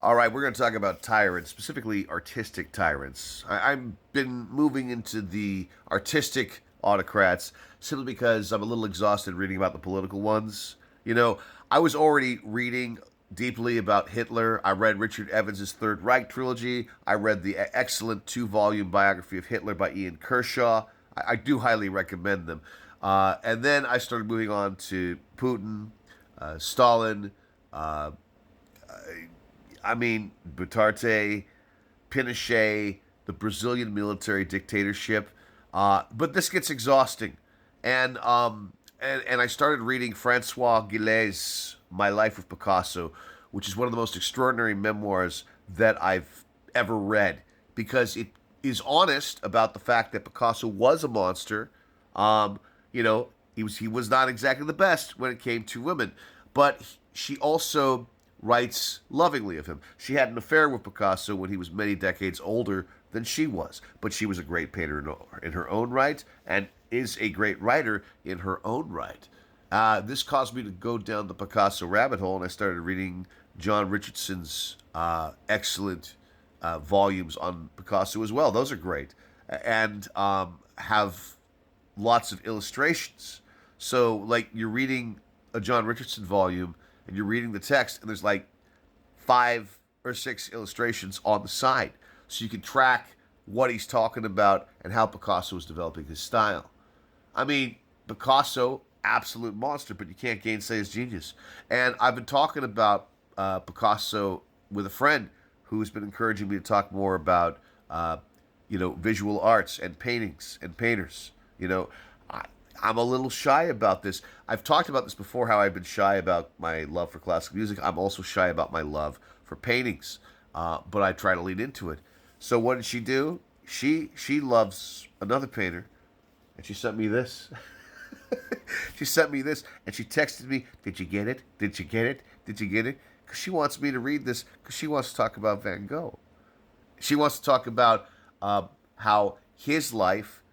All right, we're going to talk about tyrants, specifically artistic tyrants. I've been moving into the artistic autocrats simply because I'm a little exhausted reading about the political ones. You know, I was already reading deeply about Hitler. I read Richard Evans's Third Reich trilogy. I read the excellent two-volume biography of Hitler by Ian Kershaw. I do highly recommend them. And then I started moving on to Putin, Stalin, uh, Duterte, Pinochet, the Brazilian military dictatorship. But this gets exhausting, and I started reading Francois Gillet's My Life with Picasso, which is one of the most extraordinary memoirs that I've ever read because it is honest about the fact that Picasso was a monster. Um, he was not exactly the best when it came to women, but she also writes lovingly of him. She had an affair with Picasso when he was many decades older than she was, but she was a great painter in her own right and is a great writer in her own right. This caused me to go down the Picasso rabbit hole, and I started reading John Richardson's excellent volumes on Picasso as well. Those are great and have lots of illustrations. So, like, you're reading a John Richardson volume and you're reading the text, and there's like 5 or 6 illustrations on the side. So you can track what he's talking about and how Picasso is developing his style. I mean, Picasso, absolute monster, but you can't gainsay his genius. And I've been talking about Picasso with a friend who's been encouraging me to talk more about, visual arts and paintings and painters. You know, I'm a little shy about this. I've talked about this before, how I've been shy about my love for classical music. I'm also shy about my love for paintings, but I try to lean into it. So what did she do? She loves another painter, and she sent me this. She sent me this, and she texted me, "Did you get it? Did you get it? Did you get it?" Because she wants me to read this, because she wants to talk about Van Gogh. She wants to talk about how his life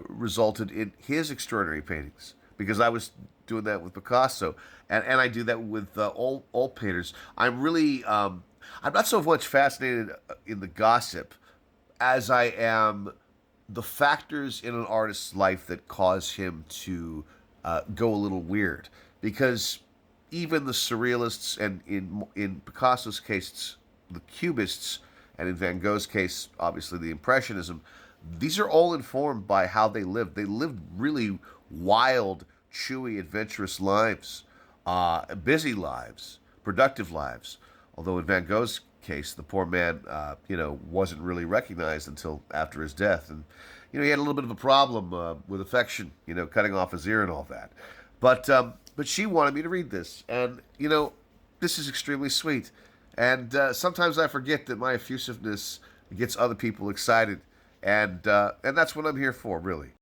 resulted in his extraordinary paintings. Because I was doing that with Picasso, and I do that with all painters. I'm not so much fascinated in the gossip as I am the factors in an artist's life that cause him to go a little weird. Because even the surrealists, and in Picasso's case, the cubists, and in Van Gogh's case, obviously the impressionism, these are all informed by how they lived. They lived really wild, chewy, adventurous lives, busy lives, productive lives. Although in Van Gogh's case, the poor man, wasn't really recognized until after his death, and he had a little bit of a problem with affection, cutting off his ear and all that. But she wanted me to read this, and this is extremely sweet. And sometimes I forget that my effusiveness gets other people excited, and that's what I'm here for, really.